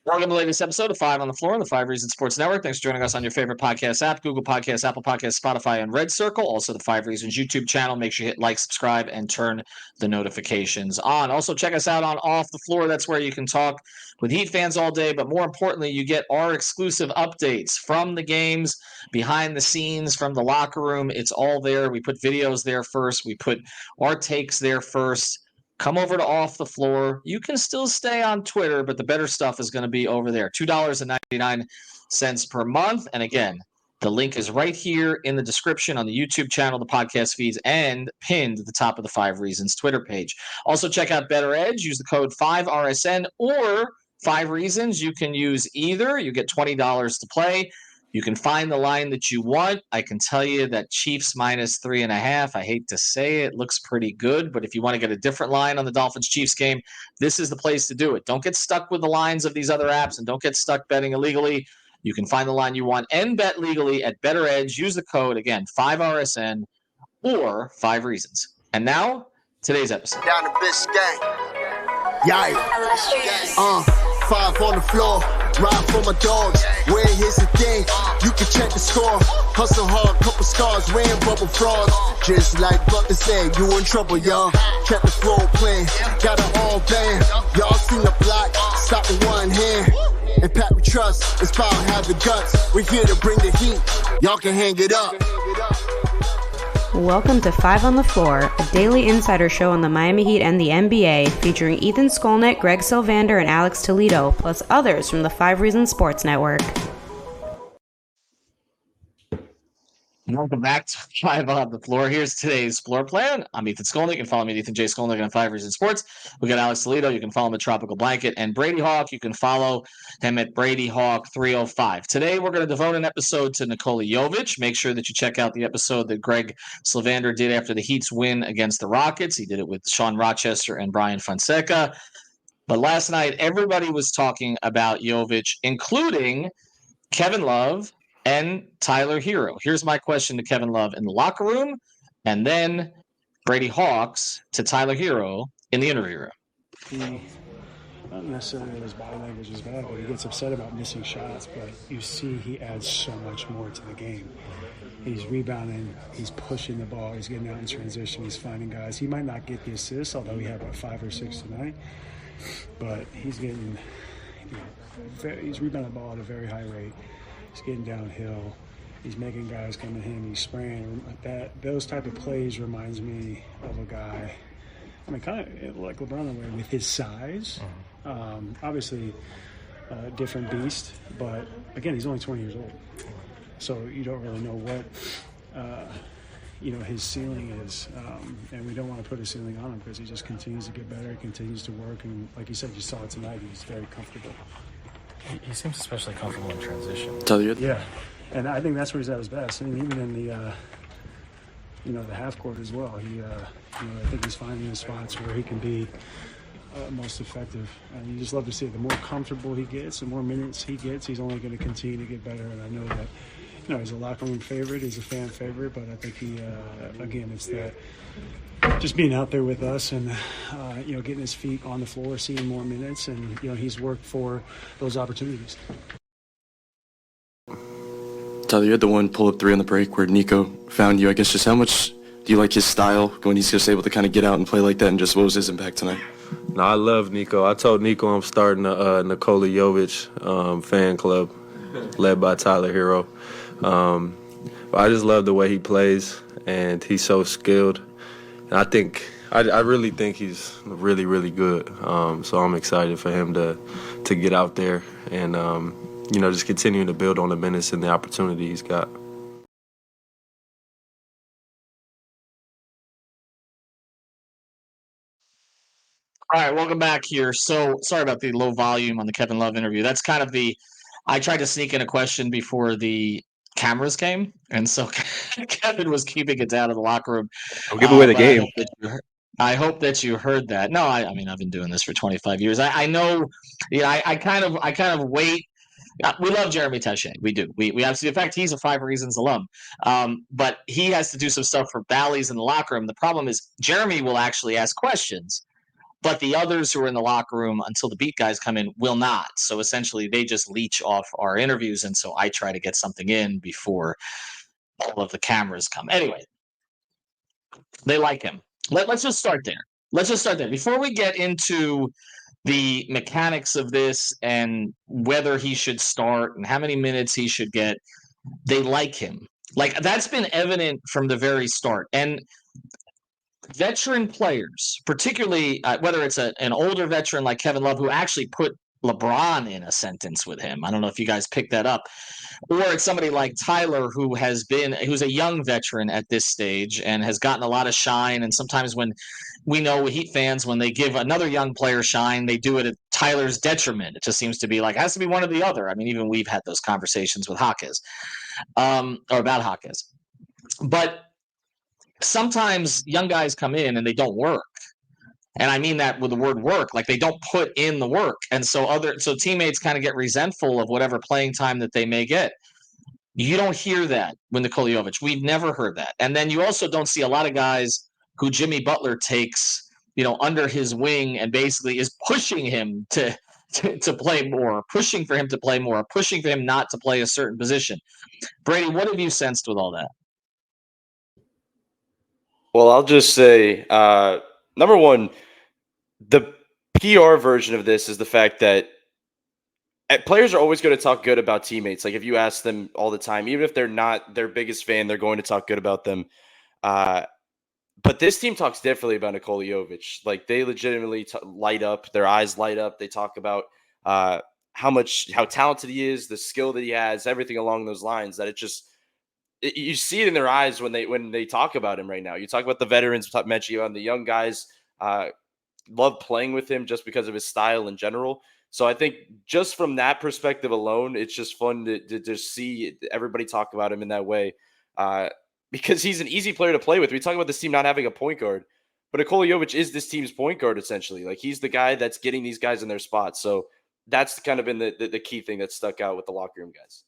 Welcome to the latest episode of Five on the Floor on the Five Reasons Sports Network. Thanks for joining us on your favorite podcast app, Google Podcasts, Apple Podcasts, Spotify, and Red Circle. Also, the Five Reasons YouTube channel. Make sure you hit like, subscribe, and turn the notifications on. Also, check us out on Off the Floor. That's where you can talk with Heat fans all day, but more importantly, you get our exclusive updates from the games, behind the scenes, from the locker room. It's all there. We put videos there first. We put our takes there first. Come over to Off the Floor. You can still stay on Twitter, but the better stuff is going to be over there. $2.99 per month. And again, the link is right here in the description on the YouTube channel, the podcast feeds, and pinned at the top of the Five Reasons Twitter page. Also, check out Better Edge. Use the code 5RSN or 5 Reasons. You can use either. You get $20 to play. You can find the line that you want. I can tell you that Chiefs minus 3.5. I hate to say it, looks pretty good. But if you want to get a different line on the Dolphins-Chiefs game, this is the place to do it. Don't get stuck with the lines of these other apps and don't get stuck betting illegally. You can find the line you want and bet legally at Better Edge. Use the code, again, 5RSN or 5 Reasons. And now, today's episode. Down to Biscayne. Yikes. 5 on the floor. Ride for my dogs. Where here's the thing. You can check the score. Hustle hard, couple scars, wearing bubble frauds. Just like Butler said, you in trouble, y'all. Kept the floor playing. Got it all banned. Y'all seen the block. Stop with one hand. And Pat we trust. Inspire, have the guts. We're here to bring the heat. Y'all can hang it up. Welcome to Five on the Floor, a daily insider show on the Miami Heat and the NBA, featuring Ethan Skolnick, Greg Sylvander, and Alex Toledo, plus others from the Five Reasons Sports Network. Welcome back to Five on the Floor. Here's today's floor plan. I'm Ethan Skolnick. You can follow me at Ethan J. Skolnick on 5 Reasons Sports. We got Alex Toledo. You can follow him at Tropical Blanket. And Brady Hawk, you can follow him at Brady Hawk 305. Today, we're going to devote an episode to Nikola Jovic. Make sure that you check out the episode that Greg Sylvander did after the Heat's win against the Rockets. He did it with Sean Rochester and Brian Fonseca. But last night, everybody was talking about Jovic, including Kevin Love and Tyler Hero. Here's my question to Kevin Love in the locker room, and then Brady Hawks to Tyler Hero in the interview room. He, not necessarily that his body language is bad, but he gets upset about missing shots. But you see he adds so much more to the game. He's rebounding, he's pushing the ball, he's getting out in transition, he's finding guys. He might not get the assists, although he had, 5 or 6 tonight. But he's getting, he's rebounding the ball at a very high rate. He's getting downhill. He's making guys come to him. He's spraying like that. Those type of plays reminds me of a guy. I mean, kind of like LeBron in a way with his size. Obviously, different beast. But again, he's only 20 years old, so you don't really know what his ceiling is. And we don't want to put a ceiling on him because he just continues to get better. He continues to work, and like you said, you saw it tonight. He's very comfortable. He seems especially comfortable in transition. Yeah, and I think that's where he's at his best. I mean, even in the half court as well. I think he's finding the spots where he can be most effective. And you just love to see it. The more comfortable he gets, the more minutes he gets, he's only going to continue to get better. And I know that, he's a locker room favorite, he's a fan favorite, but I think he, again, it's that just being out there with us and, getting his feet on the floor, seeing more minutes, and, he's worked for those opportunities. Tyler, you had the one pull-up 3 on the break where Nico found you. I guess just how much do you like his style when he's just able to kind of get out and play like that, and just what was his impact tonight? No, I love Nico. I told Nico I'm starting a Nikola Jovic fan club led by Tyler Hero. But I just love the way he plays, and he's so skilled. And I really think he's really, really good. So I'm excited for him to get out there and, just continuing to build on the minutes and the opportunity he's got. All right, welcome back here. So sorry about the low volume on the Kevin Love interview. That's kind of I tried to sneak in a question before the cameras came, and so Kevin was keeping it down in the locker room. Don't give away the game. I hope that you heard that. No, I mean I've been doing this for 25 years. I know. I kind of wait. We love Jeremy Taché. We do. We absolutely. In fact, he's a 5 Reasons alum. But he has to do some stuff for Bally's in the locker room. The problem is Jeremy will actually ask questions But the others who are in the locker room until the beat guys come in will not. So essentially, they just leech off our interviews. And so I try to get something in before all of the cameras come. Anyway, they like him. Let's just start there. Let's just start there. Before we get into the mechanics of this and whether he should start and how many minutes he should get, they like him. Like, that's been evident from the very start. And veteran players, particularly whether it's an older veteran like Kevin Love, who actually put LeBron in a sentence with him. I don't know if you guys picked that up. Or it's somebody like Tyler, who's a young veteran at this stage and has gotten a lot of shine. And sometimes when we know Heat fans, when they give another young player shine, they do it at Tyler's detriment. It just seems to be like, it has to be one or the other. I mean, even we've had those conversations with Jaquez, or about Jaquez. But sometimes young guys come in and they don't work. And I mean that with the word work, like they don't put in the work. And so teammates kind of get resentful of whatever playing time that they may get. You don't hear that with Nikola Jovic. We've never heard that. And then you also don't see a lot of guys who Jimmy Butler takes, under his wing and basically is pushing him to play more, pushing for him to play more, pushing for him not to play a certain position. Brady, what have you sensed with all that? Well, I'll just say, number one, the PR version of this is the fact that players are always going to talk good about teammates. Like if you ask them all the time, even if they're not their biggest fan, they're going to talk good about them. But this team talks differently about Nikola Jovic. Like they legitimately light up, their eyes light up. They talk about how talented he is, the skill that he has, everything along those lines. That you see it in their eyes when they talk about him right now. You talk about the veterans, Mechio, and the young guys love playing with him just because of his style in general. So I think just from that perspective alone, it's just fun to see everybody talk about him in that way because he's an easy player to play with. We talk about this team not having a point guard, but Nikola Jovic is this team's point guard essentially. Like he's the guy that's getting these guys in their spots. So that's kind of been the key thing that stuck out with the locker room guys.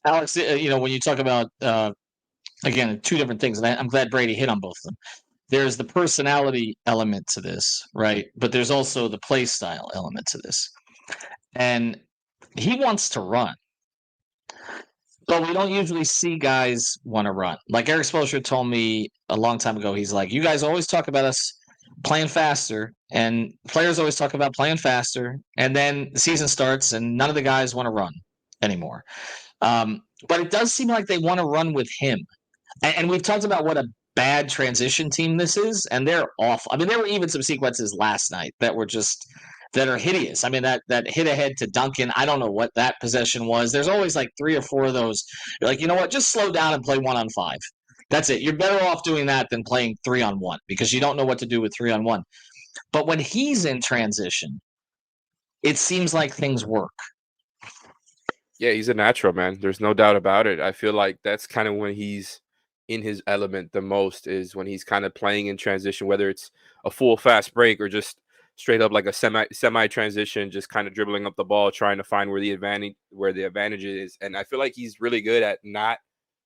Alex, when you talk about, again, two different things, and I'm glad Brady hit on both of them. There's the personality element to this, right? But there's also the play style element to this. And he wants to run. But we don't usually see guys want to run. Like Eric Spoelstra told me a long time ago, he's like, you guys always talk about us playing faster, and players always talk about playing faster, and then the season starts, and none of the guys want to run anymore. But it does seem like they want to run with him. And we've talked about what a bad transition team this is, and they're awful. I mean, there were even some sequences last night that are hideous. I mean, that hit ahead to Duncan, I don't know what that possession was. There's always like 3 or 4 of those. You're like, you know what? Just slow down and play 1-on-5. That's it. You're better off doing that than playing 3-on-1 because you don't know what to do with 3-on-1. But when he's in transition, it seems like things work. Yeah, he's a natural, man. There's no doubt about it. I feel like that's kind of when he's in his element the most, is when he's kind of playing in transition, whether it's a full fast break or just straight up like a semi transition, just kind of dribbling up the ball, trying to find where the advantage is. And I feel like he's really good at not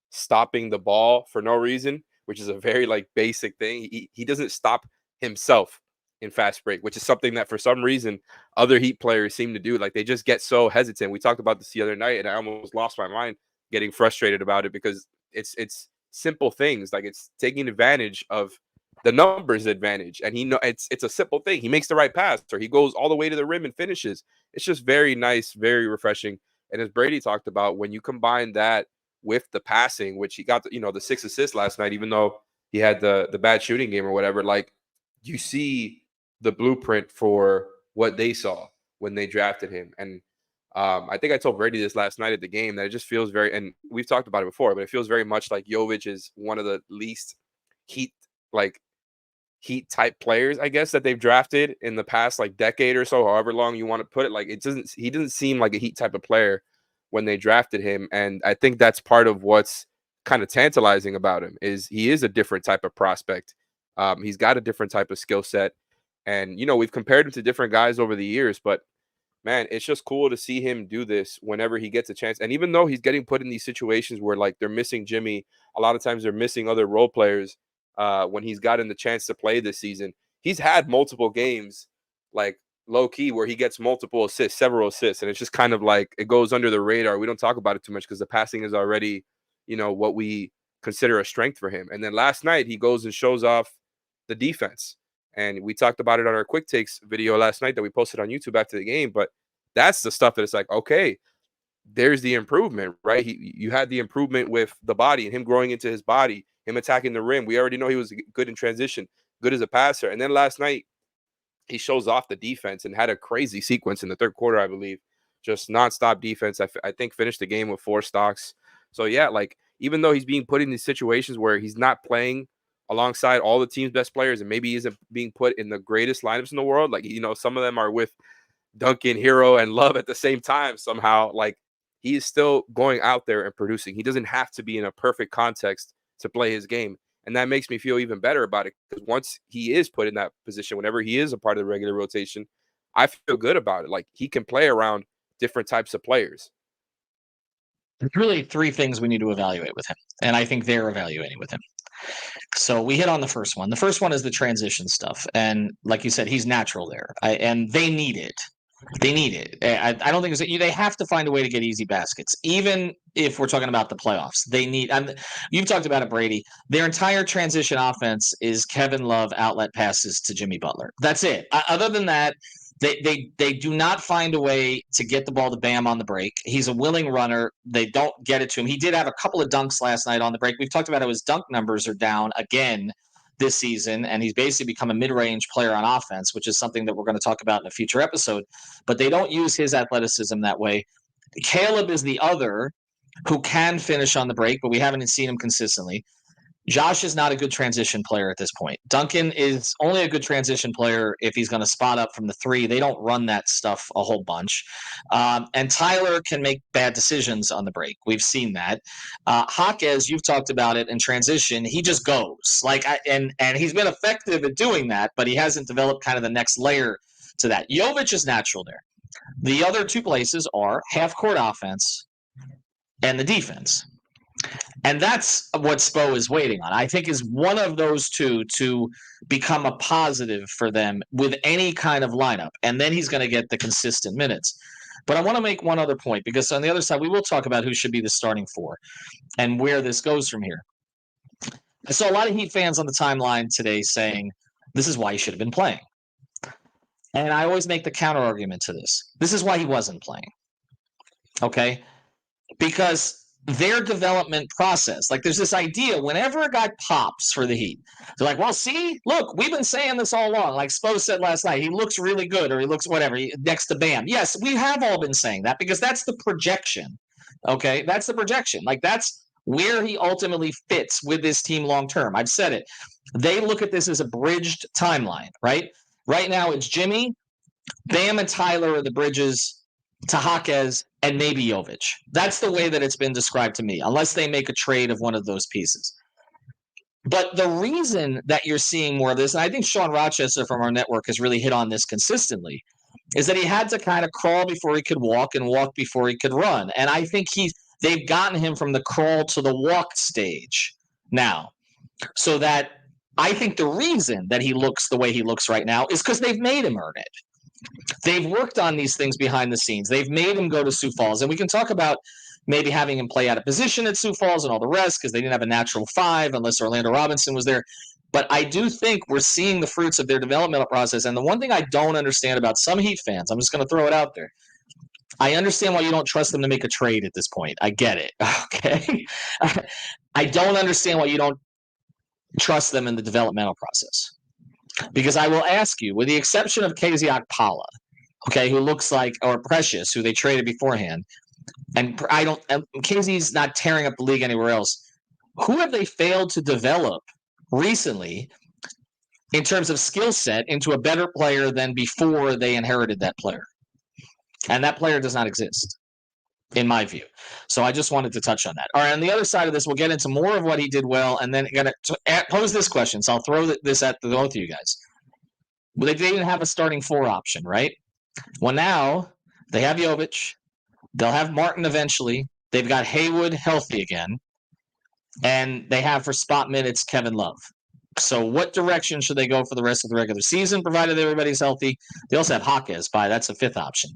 stopping the ball for no reason, which is a very like basic thing. He doesn't stop himself in fast break, which is something that for some reason other Heat players seem to do. Like they just get so hesitant. We talked about this the other night and I almost lost my mind getting frustrated about it because it's simple things. Like it's taking advantage of the numbers advantage. And it's a simple thing. He makes the right pass or he goes all the way to the rim and finishes. It's just very nice, very refreshing. And as Brady talked about, when you combine that with the passing, which he got, the 6 assists last night, even though he had the bad shooting game or whatever, like you see the blueprint for what they saw when they drafted him. And I think I told Brady this last night at the game that it just feels very, and we've talked about it before, but it feels very much like Jovic is one of the least Heat type players, I guess, that they've drafted in the past like decade or so, however long you want to put it. Like he doesn't seem like a Heat type of player when they drafted him. And I think that's part of what's kind of tantalizing about him is he is a different type of prospect. He's got a different type of skill set. And, we've compared him to different guys over the years, but man, it's just cool to see him do this whenever he gets a chance. And even though he's getting put in these situations where like they're missing Jimmy, a lot of times they're missing other role players when he's gotten the chance to play this season, he's had multiple games, like low key, where he gets multiple assists, several assists, and it's just kind of like it goes under the radar. We don't talk about it too much because the passing is already, what we consider a strength for him. And then last night he goes and shows off the defense. And we talked about it on our quick takes video last night that we posted on YouTube after the game. But that's the stuff that it's like, okay, there's the improvement, right? You had the improvement with the body and him growing into his body, him attacking the rim. We already know he was good in transition, good as a passer. And then last night, he shows off the defense and had a crazy sequence in the third quarter, I believe. Just nonstop defense. I think finished the game with 4 stocks. So, yeah, like even though he's being put in these situations where he's not playing alongside all the team's best players and maybe isn't being put in the greatest lineups in the world, like, some of them are with Duncan, Hero, and Love at the same time somehow, like, he is still going out there and producing. He doesn't have to be in a perfect context to play his game. And that makes me feel even better about it because once he is put in that position, whenever he is a part of the regular rotation, I feel good about it. Like, he can play around different types of players. There's really 3 things we need to evaluate with him, and I think they're evaluating with him. So we hit on the first one. The first one is the transition stuff, and like you said, he's natural there, and they need it. They need it. I don't think they have to find a way to get easy baskets, even if we're talking about the playoffs. They need. You've talked about it, Brady. Their entire transition offense is Kevin Love outlet passes to Jimmy Butler. That's it. Other than that, they do not find a way to get the ball to Bam on the break. He's a willing runner. They don't get it to him. He did have a couple of dunks last night on the break. We've talked about how his dunk numbers are down again this season, and he's basically become a mid-range player on offense, which is something that we're going to talk about in a future episode. But they don't use his athleticism that way. Caleb is the other who can finish on the break, but we haven't seen him consistently. Josh is not a good transition player at this point. Duncan is only a good transition player if he's going to spot up from the 3. They don't run that stuff a whole bunch. And Tyler can make bad decisions on the break. We've seen that. Jaquez, you've talked about it in transition. He just goes. And he's been effective at doing that, but he hasn't developed kind of the next layer to that. Jovic is natural there. The other 2 places are half-court offense and the defense. And that's what Spo is waiting on. I think is one of those 2 to become a positive for them with any kind of lineup. And then he's going to get the consistent minutes. But I want to make one other point because on the other side, we will talk about who should be the starting 4 and where this goes from here. I saw a lot of Heat fans on the timeline today saying, this is why he should have been playing. And I always make the counter argument to this. This is why he wasn't playing. Okay? Because their development process, like there's this idea whenever a guy pops for the Heat, they're like, well, see, look, we've been saying this all along. Like Spo said last night, he looks really good or he looks whatever next to Bam. Yes, we have all been saying that because that's the projection. Okay, that's the projection. Like that's where he ultimately fits with this team long term. I've said it. They look at this as a bridged timeline, right? Right now it's Jimmy, Bam, and Tyler are the bridges to Jaquez and maybe Jovic. That's the way that it's been described to me, unless they make a trade of one of those pieces. But the reason that you're seeing more of this, and I think Sean Rochester from our network has really hit on this consistently, is that he had to kind of crawl before he could walk and walk before he could run. And I think they've gotten him from the crawl to the walk stage now. So that I think the reason that he looks the way he looks right now is because they've made him earn it. They've worked on these things behind the scenes. They've made him go to Sioux Falls. And we can talk about maybe having him play out of position at Sioux Falls and all the rest because they didn't have a natural 5 unless Orlando Robinson was there. But I do think we're seeing the fruits of their developmental process. And the one thing I don't understand about some Heat fans, I'm just going to throw it out there. I understand why you don't trust them to make a trade at this point. I get it. Okay. I don't understand why you don't trust them in the developmental process. Because I will ask you, with the exception of KZ Okpala, okay, who looks like, or Precious, who they traded beforehand, and KZ's not tearing up the league anywhere else. Who have they failed to develop recently in terms of skill set into a better player than before they inherited that player? And that player does not exist, in my view. So I just wanted to touch on that. All right, on the other side of this, we'll get into more of what he did well, and then going to pose this question. So I'll throw this at both of you guys. Well, they didn't have a starting 4 option, right? Well, now they have Jovic. They'll have Martin eventually. They've got Haywood healthy again. And they have for spot minutes Kevin Love. So what direction should they go for the rest of the regular season, provided everybody's healthy? They also have Jaquez by. That's a fifth option.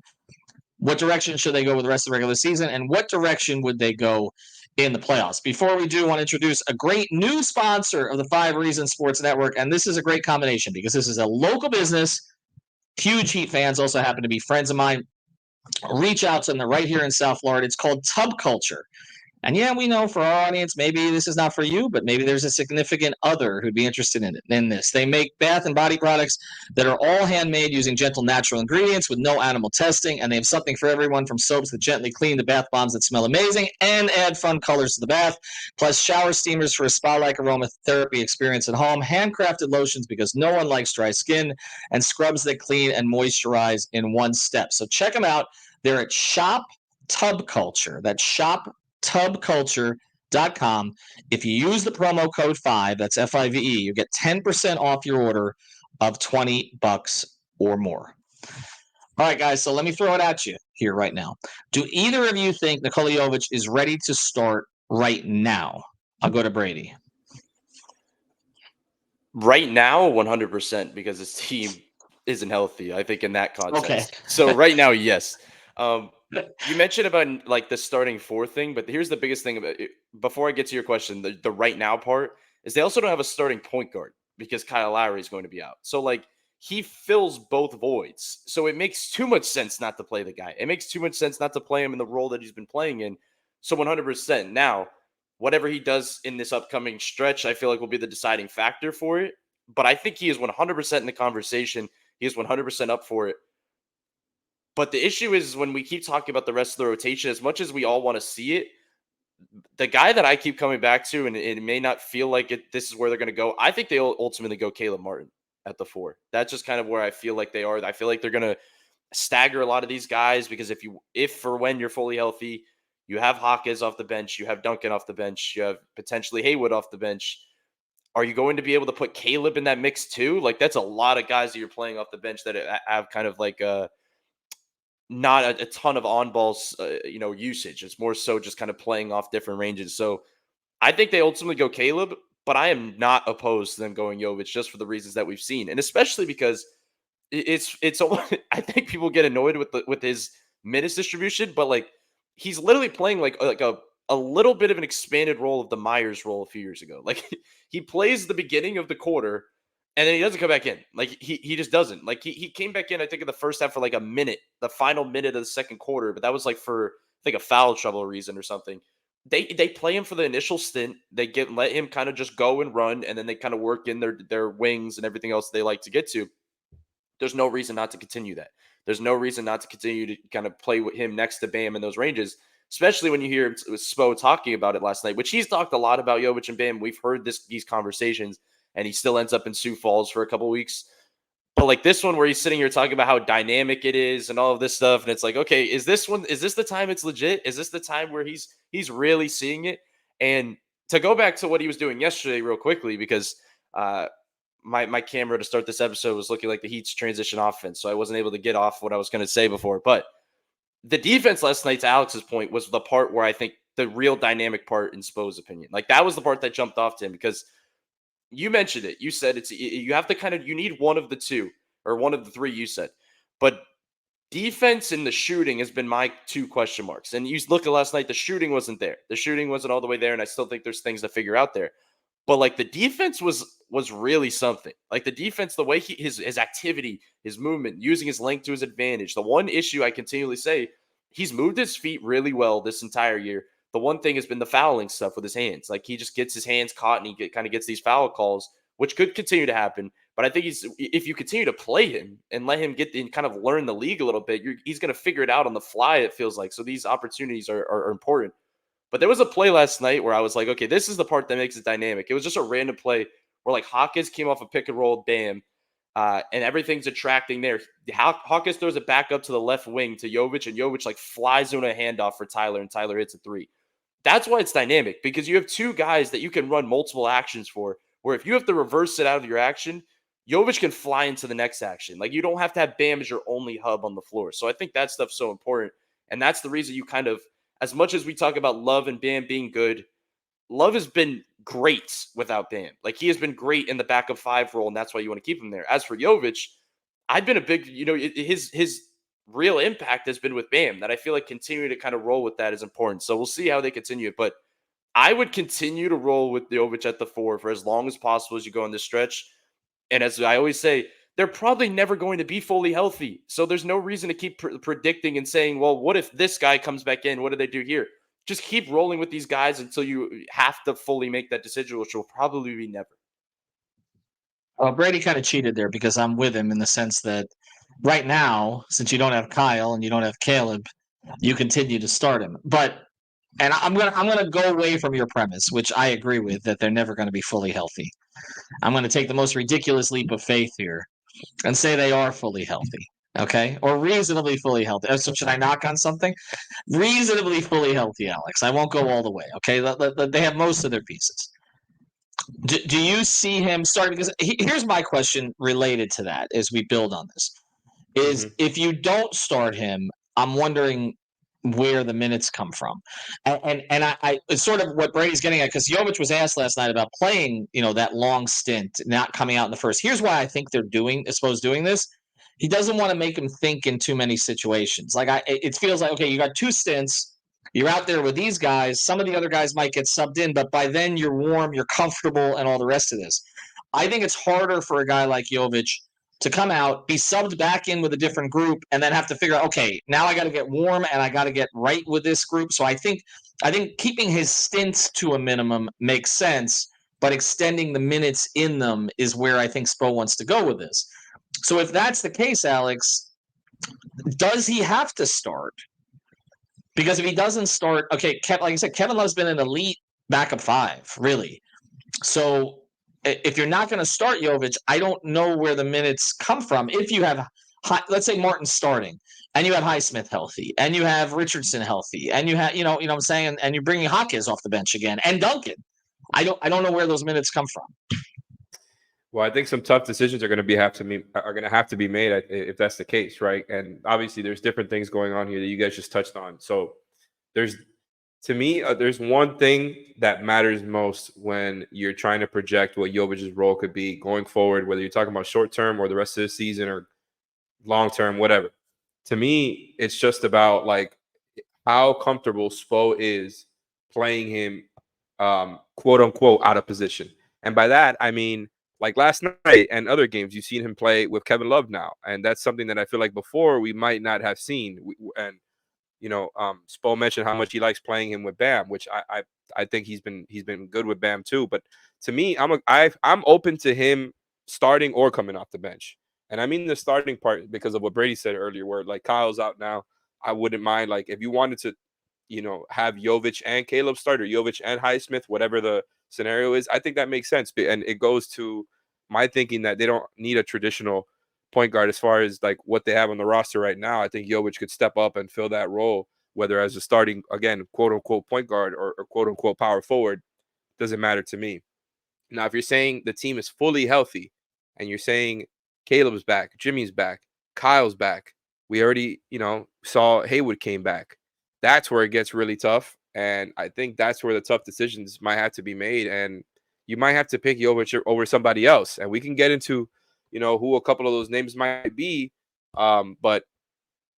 What direction should they go with the rest of the regular season, and what direction would they go in the playoffs? Before we do, I want to introduce a great new sponsor of the 5 Reasons Sports Network, and this is a great combination because this is a local business. Huge Heat fans also happen to be friends of mine. Reach out to them. They're right here in South Florida. It's called Tub Culture. And yeah, we know for our audience, maybe this is not for you, but maybe there's a significant other who'd be interested in this. They make bath and body products that are all handmade using gentle natural ingredients with no animal testing, and they have something for everyone from soaps that gently clean to bath bombs that smell amazing and add fun colors to the bath, plus shower steamers for a spa-like aromatherapy experience at home, handcrafted lotions because no one likes dry skin, and scrubs that clean and moisturize in one step. So check them out. They're at Shop Tub Culture. That's shoptubculture.com. If you use the promo code 5, that's FIVE, you get 10% off your order of $20 or more. All right, guys, so let me throw it at you here right now. Do either of you think Nikola Jovic is ready to start right now? I'll go to Brady. Right now, 100%, because his team isn't healthy, I think, in that context. Okay. So right now, yes. You mentioned about like the starting 4 thing, but here's the biggest thing about it. Before I get to your question, the right now part is they also don't have a starting point guard because Kyle Lowry is going to be out. So like he fills both voids. So it makes too much sense not to play the guy. It makes too much sense not to play him in the role that he's been playing in. So 100%. Now, whatever he does in this upcoming stretch, I feel like will be the deciding factor for it. But I think he is 100% in the conversation. He is 100% up for it. But the issue is when we keep talking about the rest of the rotation, as much as we all want to see it, the guy that I keep coming back to, and it may not feel like this is where they're going to go, I think they'll ultimately go Caleb Martin at the 4. That's just kind of where I feel like they are. I feel like they're going to stagger a lot of these guys because if for when you're fully healthy, you have Jaquez off the bench, you have Duncan off the bench, you have potentially Haywood off the bench. Are you going to be able to put Caleb in that mix too? Like that's a lot of guys that you're playing off the bench that have kind of like not a ton of on balls, usage. It's more so just kind of playing off different ranges. So I think they ultimately go Caleb, but I am not opposed to them going Jovic just for the reasons that we've seen, and especially because it's. I think people get annoyed with his minutes distribution, but like he's literally playing like a little bit of an expanded role of the Myers role a few years ago. Like he plays the beginning of the quarter. And then he doesn't come back in. Like he just doesn't. Like he came back in, I think, in the first half for like a minute, the final minute of the second quarter. But that was like for I think a foul trouble reason or something. They play him for the initial stint. They let him kind of just go and run, and then they kind of work in their wings and everything else they like to get to. There's no reason not to continue that. There's no reason not to continue to kind of play with him next to Bam in those ranges, especially when you hear Spo talking about it last night, which he's talked a lot about Jovic and Bam. We've heard these conversations. And he still ends up in Sioux Falls for a couple weeks. But like this one where he's sitting here talking about how dynamic it is and all of this stuff. And it's like, okay, is this the time it's legit? Is this the time where he's really seeing it? And to go back to what he was doing yesterday real quickly, because my camera to start this episode was looking like the Heat's transition offense. So I wasn't able to get off what I was going to say before. But the defense last night, to Alex's point, was the part where I think the real dynamic part in Spo's opinion. Like that was the part that jumped off to him because you mentioned it. You said you have to you need one of the two or one of the three you said. But defense and the shooting has been my 2 question marks. And you look at last night, the shooting wasn't there. The shooting wasn't all the way there. And I still think there's things to figure out there. But like the defense was really something. Like the defense, the way his activity, his movement, using his length to his advantage. The one issue I continually say, he's moved his feet really well this entire year. The one thing has been the fouling stuff with his hands. Like he just gets his hands caught and he kind of gets these foul calls, which could continue to happen. But I think if you continue to play him and let him get and kind of learn the league a little bit, he's going to figure it out on the fly, it feels like. So these opportunities are important. But there was a play last night where I was like, okay, this is the part that makes it dynamic. It was just a random play where like Jaquez came off a pick and roll, Bam, and everything's attracting there. Jaquez throws it back up to the left wing to Jovic, and Jovic like flies on a handoff for Tyler, and Tyler hits a 3. That's why it's dynamic, because you have 2 guys that you can run multiple actions for, where if you have to reverse it out of your action, Jovic can fly into the next action. Like you don't have to have Bam as your only hub on the floor. So I think that stuff's so important. And that's the reason you kind of, as much as we talk about Love and Bam being good, Love has been great without Bam. Like, he has been great in the backup 5 role, and that's why you want to keep him there. As for Jovic, I've been a big, his real impact has been with Bam, that I feel like continuing to kind of roll with that is important. So we'll see how they continue it. But I would continue to roll with Jovic at the 4 for as long as possible as you go on this stretch. And as I always say, they're probably never going to be fully healthy. So there's no reason to keep predicting and saying, well, what if this guy comes back in? What do they do here? Just keep rolling with these guys until you have to fully make that decision, which will probably be never. Well, Brady kind of cheated there because I'm with him in the sense that right now, since you don't have Kyle and you don't have Caleb, you continue to start him. And I'm gonna go away from your premise, which I agree with, that they're never going to be fully healthy. I'm going to take the most ridiculous leap of faith here and say they are fully healthy, okay, or reasonably fully healthy. So should I knock on something? Reasonably fully healthy, Alex. I won't go all the way, okay? They have most of their pieces. Do you see him starting? Because here's my question related to that as we build on this. Is if you don't start him, I'm wondering where the minutes come from. And I it's sort of what Brady's getting at, because Jovic was asked last night about playing, that long stint, not coming out in the first. Here's why I think they're doing this. He doesn't want to make him think in too many situations. It feels like, okay, you got 2 stints. You're out there with these guys. Some of the other guys might get subbed in, but by then you're warm, you're comfortable, and all the rest of this. I think it's harder for a guy like Jovic to come out, be subbed back in with a different group, and then have to figure out, okay, now I got to get warm and I got to get right with this group. So I think keeping his stints to a minimum makes sense, but extending the minutes in them is where I think Spo wants to go with this. So if that's the case, Alex, does he have to start? Because if he doesn't start, okay, like I said, Kevin Love's been an elite backup 5, really. So if you're not going to start Jovic, I don't know where the minutes come from. If you have, let's say Martin's starting, and you have Highsmith healthy, and you have Richardson healthy, and you have, what I'm saying, and you're bringing Hawkins off the bench again, and Duncan. I don't know where those minutes come from. Well, I think some tough decisions are going to have to be made if that's the case, right? And obviously, there's different things going on here that you guys just touched on. So, there's one thing that matters most when you're trying to project what Jovic's role could be going forward, whether you're talking about short term or the rest of the season or long term, whatever. To me, it's just about like how comfortable Spo is playing him, quote unquote, out of position, and by that I mean, like last night and other games, you've seen him play with Kevin Love now. And that's something that I feel like before we might not have seen. Spo mentioned how much he likes playing him with Bam, which I think he's been good with Bam too. But to me, I'm open to him starting or coming off the bench. And I mean the starting part because of what Brady said earlier, where like Kyle's out now. I wouldn't mind, like, if you wanted to, have Jovic and Caleb start, or Jovic and Highsmith, whatever the scenario is, I think that makes sense. And it goes to my thinking that they don't need a traditional point guard as far as like what they have on the roster right now. I think Jovic could step up and fill that role, whether as a starting, again, quote unquote point guard or quote unquote power forward, doesn't matter to me. Now, if you're saying the team is fully healthy and you're saying Caleb's back, Jimmy's back, Kyle's back, we already, saw Haywood came back. That's where it gets really tough. And I think that's where the tough decisions might have to be made. And you might have to pick Jovic over somebody else. And we can get into, who a couple of those names might be. But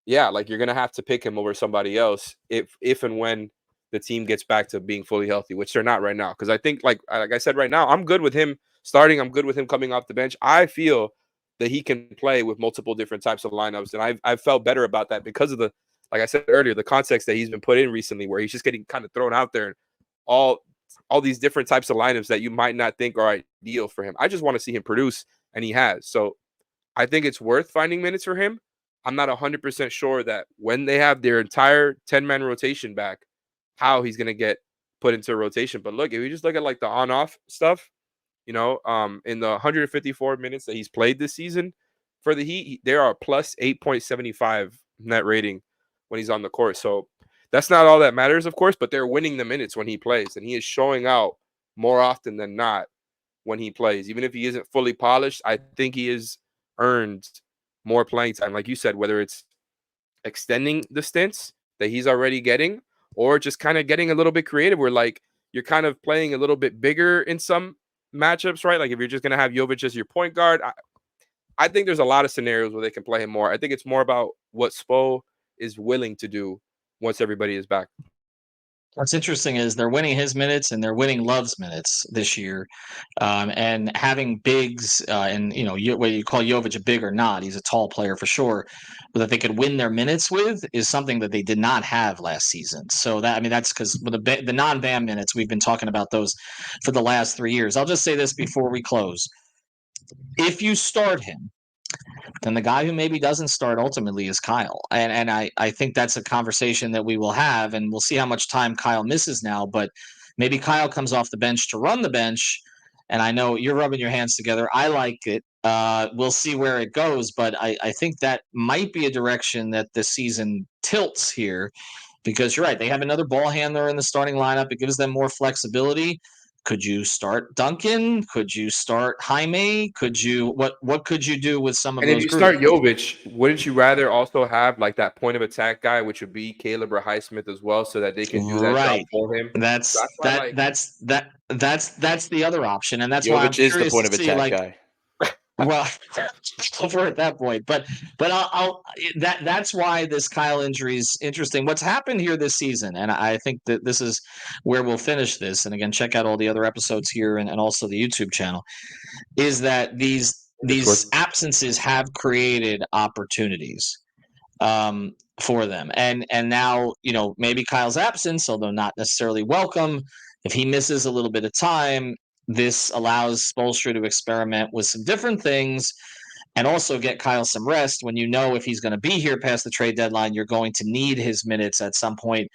yeah, like you're going to have to pick him over somebody else if and when the team gets back to being fully healthy, which they're not right now. Because I think, like I said, right now, I'm good with him starting. I'm good with him coming off the bench. I feel that he can play with multiple different types of lineups. And I've felt better about that because of like I said earlier, the context that he's been put in recently, where he's just getting kind of thrown out there and all these different types of lineups that you might not think are ideal for him. I just want to see him produce, and he has. So I think it's worth finding minutes for him. I'm not 100% sure that when they have their entire 10-man rotation back, how he's going to get put into a rotation. But look, if you just look at like the on-off stuff, in the 154 minutes that he's played this season for the Heat, there are plus 8.75 net rating when he's on the court. So that's not all that matters, of course, but they're winning the minutes when he plays, and he is showing out more often than not when he plays. Even if he isn't fully polished, I think he has earned more playing time. Like you said, whether it's extending the stints that he's already getting or just kind of getting a little bit creative where like you're kind of playing a little bit bigger in some matchups, right? Like if you're just going to have Jovic as your point guard, I think there's a lot of scenarios where they can play him more. I think it's more about what Spo is willing to do once everybody is back. What's interesting is they're winning his minutes and they're winning Love's minutes this year, and having bigs, and whether you call Jovic a big or not, he's a tall player for sure, but that they could win their minutes with is something that they did not have last season. So that's because with the non-Bam minutes, we've been talking about those for the last 3 years. I'll just say this before we close: if you start him, then the guy who maybe doesn't start ultimately is Kyle. And I think that's a conversation that we will have, and we'll see how much time Kyle misses now, but maybe Kyle comes off the bench to run the bench. And I know you're rubbing your hands together. I like it. We'll see where it goes, but I think that might be a direction that the season tilts here, because you're right. They have another ball handler in the starting lineup. It gives them more flexibility. Could you start Duncan? Could you start Jaime? Could you what could you do with some of and those? And if you start Jovic, wouldn't you rather also have like that point of attack guy, which would be Caleb or Highsmith as well, so that they can do that job for him? That's the other option, and that's Jovic why I'm is the curious point to of see, attack guy. Well, over at that point, but that's why this Kyle injury is interesting. What's happened here this season, and I think that this is where we'll finish this. And again, check out all the other episodes here and also the YouTube channel. Is that these absences have created opportunities for them, and now maybe Kyle's absence, although not necessarily welcome, if he misses a little bit of time, this allows Spoelstra to experiment with some different things and also get Kyle some rest when if he's going to be here past the trade deadline, you're going to need his minutes at some point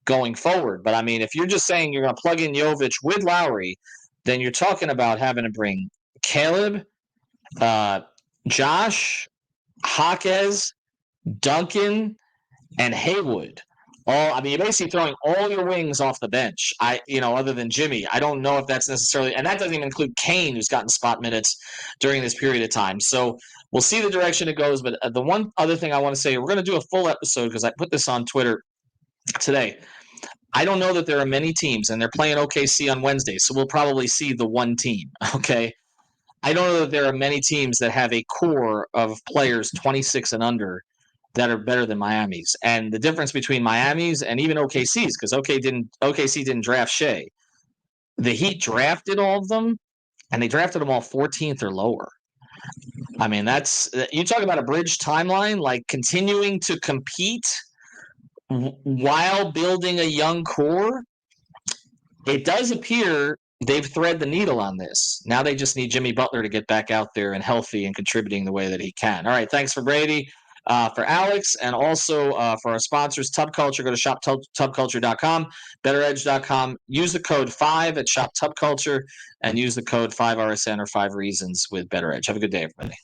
going forward. But I mean, if you're just saying you're going to plug in Jovic with Lowry, then you're talking about having to bring Caleb, Josh, Jaquez, Duncan, and Haywood. You're basically throwing all your wings off the bench. Other than Jimmy, I don't know if that's necessarily, and that doesn't even include Kane, who's gotten spot minutes during this period of time. So we'll see the direction it goes. But the one other thing I want to say, we're going to do a full episode because I put this on Twitter today. I don't know that there are many teams, and they're playing OKC on Wednesday, so we'll probably see the one team. Okay. I don't know that there are many teams that have a core of players 26 and under that are better than Miami's. And the difference between Miami's and even OKC's, because OKC didn't draft Shea. The Heat drafted all of them, and they drafted them all 14th or lower. I mean, you talk about a bridge timeline, like continuing to compete while building a young core. It does appear they've thread the needle on this. Now they just need Jimmy Butler to get back out there and healthy and contributing the way that he can. All right, thanks for Brady. For Alex, and also for our sponsors, Tub Culture. Go to shoptubculture.com, betteredge.com. Use the code 5 at Shop Tub Culture and use the code 5RSN or 5 Reasons with Better Edge. Have a good day, everybody.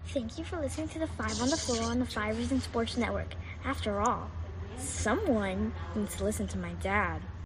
Thank you for listening to the 5 on the Floor on the 5 Reasons Sports Network. After all, someone needs to listen to my dad.